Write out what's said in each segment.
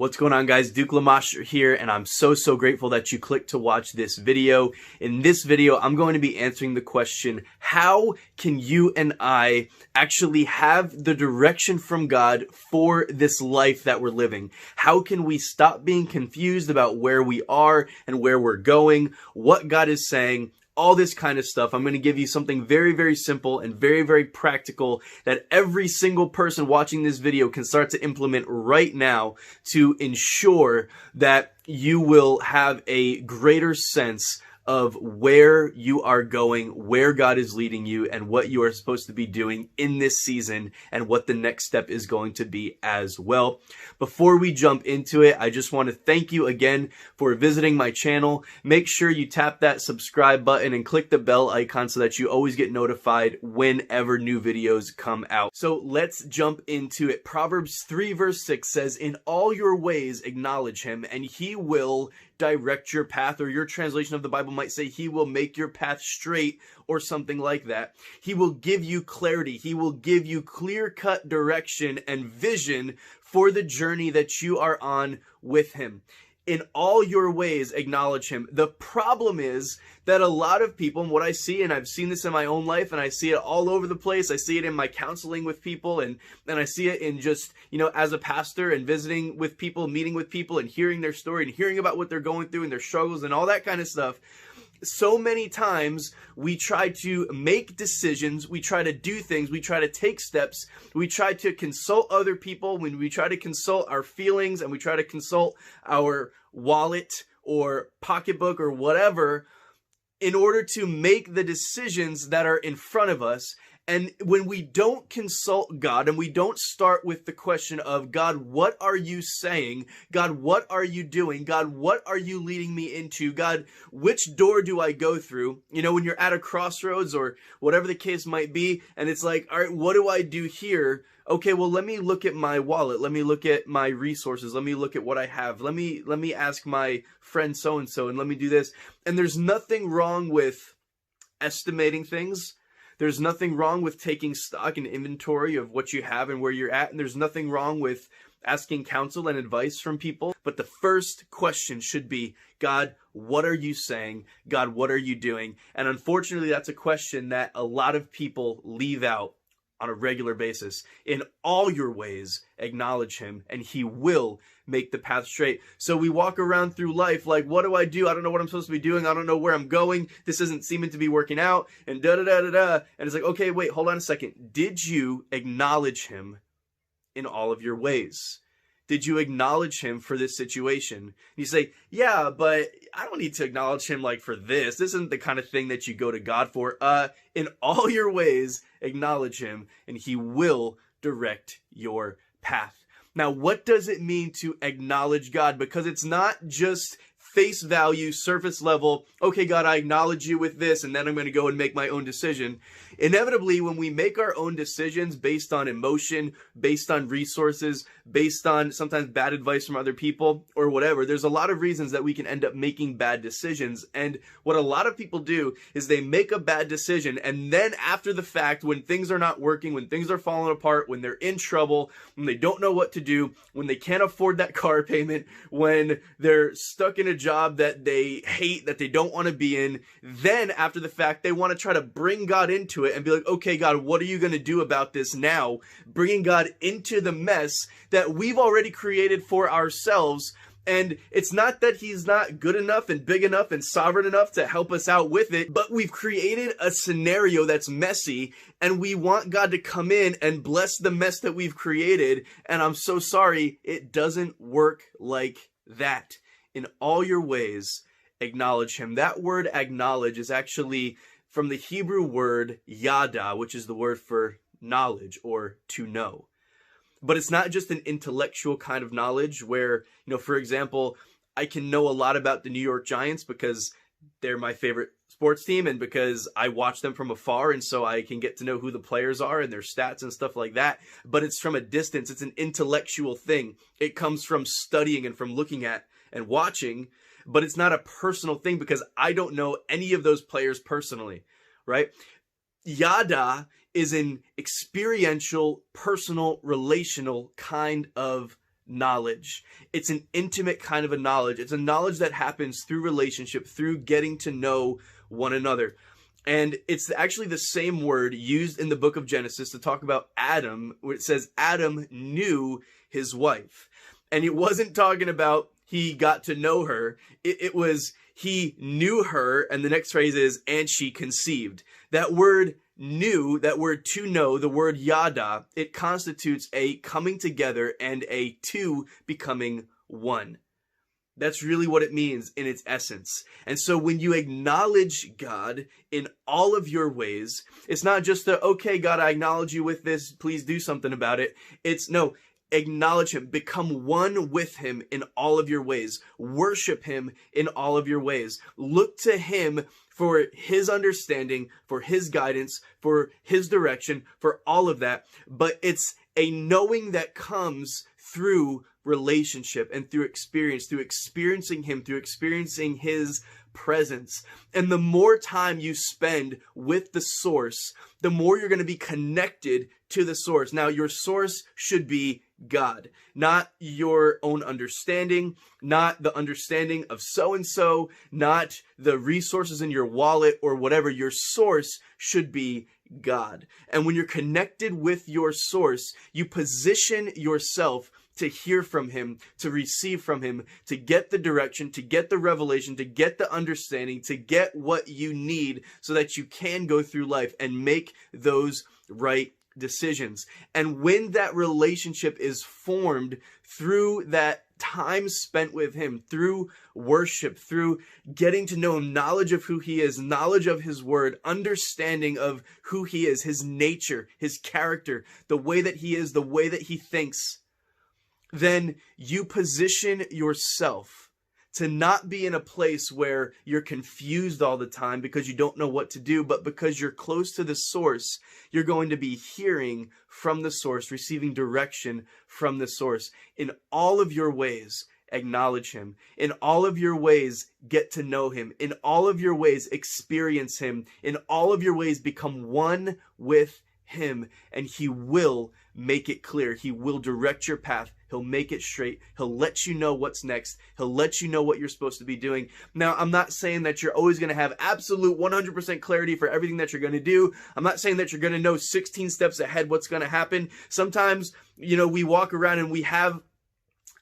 What's going on, guys? Duke Lamastre here, and I'm so grateful that you clicked to watch this video. In this video, I'm going to be answering the question, how can you and I actually have the direction from God for this life that we're living? How can we stop being confused about where we are and where we're going, what God is saying, all this kind of stuff. I'm going to give you something very simple and very practical that every single person watching this video can start to implement right now to ensure that you will have a greater sense of where you are going, where God is leading you, and what you are supposed to be doing in this season, and what the next step is going to be as well. Before we jump into it, I just want to thank you again for visiting my channel. Make sure you tap that subscribe button and click the bell icon so that you always get notified whenever new videos come out. So let's jump into it. Proverbs 3 verse 6 says, "In all your ways acknowledge him, and he will direct your path," or your translation of the Bible might say, "He will make your path straight," or something like that. He will give you clarity. He will give you clear-cut direction and vision for the journey that you are on with him. In all your ways, acknowledge him. The problem is that a lot of people, and what I see, and I've seen this in my own life, and I see it all over the place. I see it in my counseling with people, and I see it in just, as a pastor and visiting with people, meeting with people, and hearing their story, and hearing about what they're going through and their struggles and all that kind of stuff. So many times we try to make decisions, we try to do things, we try to take steps, we try to consult other people, when we try to consult our feelings, and we try to consult our wallet or pocketbook or whatever in order to make the decisions that are in front of us. And when we don't consult God, and we don't start with the question of, God, what are you saying? God, what are you doing? God, what are you leading me into? God, which door do I go through? When you're at a crossroads or whatever the case might be, and it's like, all right, what do I do here? Okay, well, let me look at my wallet. Let me look at my resources. Let me look at what I have. Let me ask my friend so-and-so, and let me do this. And there's nothing wrong with estimating things. There's nothing wrong with taking stock and inventory of what you have and where you're at. And there's nothing wrong with asking counsel and advice from people. But the first question should be, God, what are you saying? God, what are you doing? And unfortunately, that's a question that a lot of people leave out on a regular basis. In all your ways, acknowledge him, and he will make the path straight. So we walk around through life like, what do? I don't know what I'm supposed to be doing. I don't know where I'm going. This isn't seeming to be working out, and da-da-da-da-da. And it's like, okay, wait, hold on a second. Did you acknowledge him in all of your ways? Did you acknowledge him for this situation? You say, yeah, but I don't need to acknowledge him like for this. This isn't the kind of thing that you go to God for. In all your ways, acknowledge him, and he will direct your path. Now, what does it mean to acknowledge God? Because it's not just face value, surface level, okay, God, I acknowledge you with this, and then I'm going to go and make my own decision. Inevitably, when we make our own decisions based on emotion, based on resources, based on sometimes bad advice from other people or whatever, there's a lot of reasons that we can end up making bad decisions. And what a lot of people do is they make a bad decision, and then after the fact, when things are not working, when things are falling apart, when they're in trouble, when they don't know what to do, when they can't afford that car payment, when they're stuck in a job that they hate, that they don't want to be in, then after the fact, they want to try to bring God into it and be like, okay, God, what are you going to do about this now? Bringing God into the mess that we've already created for ourselves. And it's not that he's not good enough and big enough and sovereign enough to help us out with it, but we've created a scenario that's messy, and we want God to come in and bless the mess that we've created. And I'm so sorry, it doesn't work like that. In all your ways, acknowledge him. That word acknowledge is actually from the Hebrew word yada, which is the word for knowledge or to know. But it's not just an intellectual kind of knowledge where, for example, I can know a lot about the New York Giants because they're my favorite sports team and because I watch them from afar, and so I can get to know who the players are and their stats and stuff like that. But it's from a distance. It's an intellectual thing. It comes from studying and from looking at and watching, but it's not a personal thing because I don't know any of those players personally, right? Yada is an experiential, personal, relational kind of knowledge. It's an intimate kind of a knowledge. It's a knowledge that happens through relationship, through getting to know one another. And it's actually the same word used in the book of Genesis to talk about Adam, where it says Adam knew his wife. And it wasn't talking about he got to know her. It was he knew her, and the next phrase is, and she conceived. That word knew, that word to know, the word yada, it constitutes a coming together and a two becoming one. That's really what it means in its essence. And so when you acknowledge God in all of your ways, it's not just a, okay, God, I acknowledge you with this, please do something about it. It's no, acknowledge him, become one with him in all of your ways, worship him in all of your ways, look to him for his understanding, for his guidance, for his direction, for all of that. But it's a knowing that comes through relationship and through experience, through experiencing him, through experiencing his presence. And the more time you spend with the source, the more you're going to be connected to the source. Now, your source should be God, not your own understanding, not the understanding of so-and-so, not the resources in your wallet or whatever. Your source should be God. And when you're connected with your source, you position yourself to hear from him, to receive from him, to get the direction, to get the revelation, to get the understanding, to get what you need so that you can go through life and make those right decisions. And when that relationship is formed through that time spent with him, through worship, through getting to know him, knowledge of who he is, knowledge of his word, understanding of who he is, his nature, his character, the way that he is, the way that he thinks, then you position yourself to not be in a place where you're confused all the time because you don't know what to do, but because you're close to the source, you're going to be hearing from the source, receiving direction from the source. In all of your ways, acknowledge him. In all of your ways, get to know him. In all of your ways, experience him. In all of your ways, become one with him, and he will make it clear. He will direct your path. He'll make it straight. He'll let you know what's next. He'll let you know what you're supposed to be doing. Now, I'm not saying that you're always going to have absolute 100% clarity for everything that you're going to do. I'm not saying that you're going to know 16 steps ahead what's going to happen. Sometimes, we walk around and we have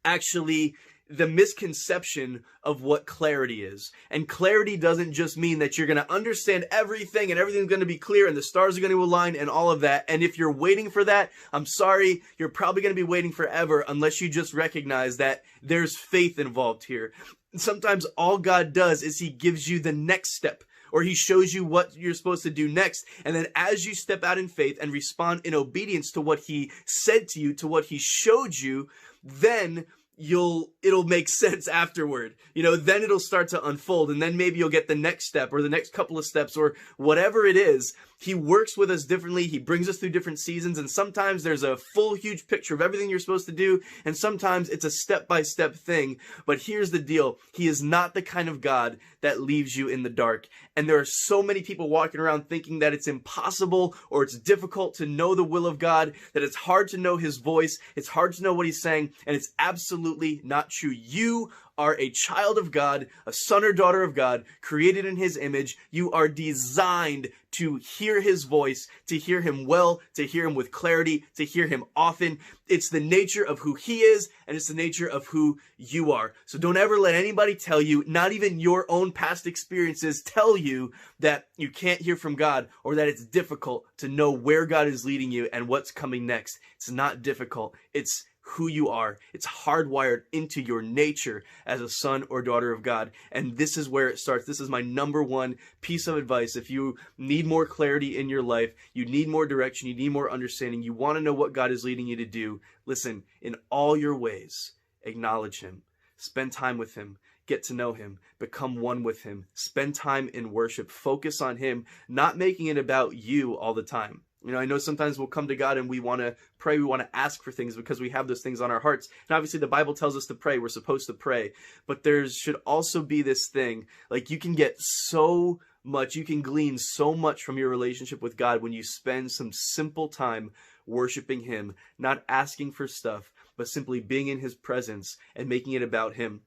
actually the misconception of what clarity is. And clarity doesn't just mean that you're going to understand everything and everything's going to be clear and the stars are going to align and all of that. And if you're waiting for that, I'm sorry, you're probably going to be waiting forever unless you just recognize that there's faith involved here. Sometimes all God does is he gives you the next step, or he shows you what you're supposed to do next. And then as you step out in faith and respond in obedience to what he said to you, to what he showed you, then it'll make sense afterward. Then it'll start to unfold, and then maybe you'll get the next step or the next couple of steps or whatever it is. He works with us differently. He brings us through different seasons, and sometimes there's a full, huge picture of everything you're supposed to do, and sometimes it's a step-by-step thing. But here's the deal. He is not the kind of God that leaves you in the dark. And there are so many people walking around thinking that it's impossible or it's difficult to know the will of God, that it's hard to know his voice, it's hard to know what he's saying, and it's absolutely not true. You are a child of God, a son or daughter of God, created in his image. You are designed to hear his voice, to hear him well, to hear him with clarity, to hear him often. It's the nature of who he is, and it's the nature of who you are. So don't ever let anybody tell you, not even your own past experiences tell you that you can't hear from God or that it's difficult to know where God is leading you and what's coming next. It's not difficult. It's who you are. It's hardwired into your nature as a son or daughter of God. And this is where it starts. This is my number one piece of advice. If you need more clarity in your life, you need more direction, you need more understanding, you want to know what God is leading you to do, listen, in all your ways, acknowledge him. Spend time with him. Get to know him. Become one with him. Spend time in worship. Focus on him, not making it about you all the time. I know sometimes we'll come to God and we want to pray, we want to ask for things because we have those things on our hearts. And obviously the Bible tells us to pray. We're supposed to pray. But there should also be this thing, like you can get so much, you can glean so much from your relationship with God when you spend some simple time worshiping him, not asking for stuff, but simply being in his presence and making it about him.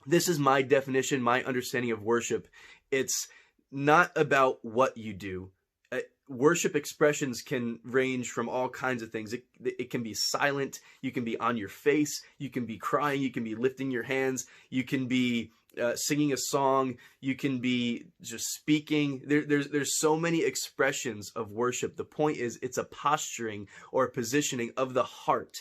This is my definition, my understanding of worship. It's not about what you do. Worship expressions can range from all kinds of things. It can be silent. You can be on your face. You can be crying. You can be lifting your hands. You can be singing a song. You can be just speaking. There's so many expressions of worship. The point is, it's a posturing or a positioning of the heart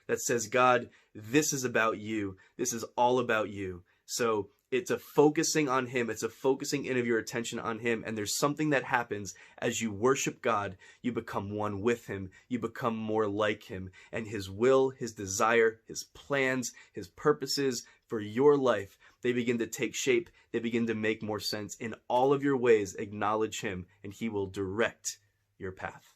that says, God, this is about you. This is all about you. So it's a focusing on him. It's a focusing in of your attention on him. And there's something that happens as you worship God. You become one with him. You become more like him. And his will, his desire, his plans, his purposes for your life, they begin to take shape. They begin to make more sense. In all of your ways, acknowledge him, and he will direct your path.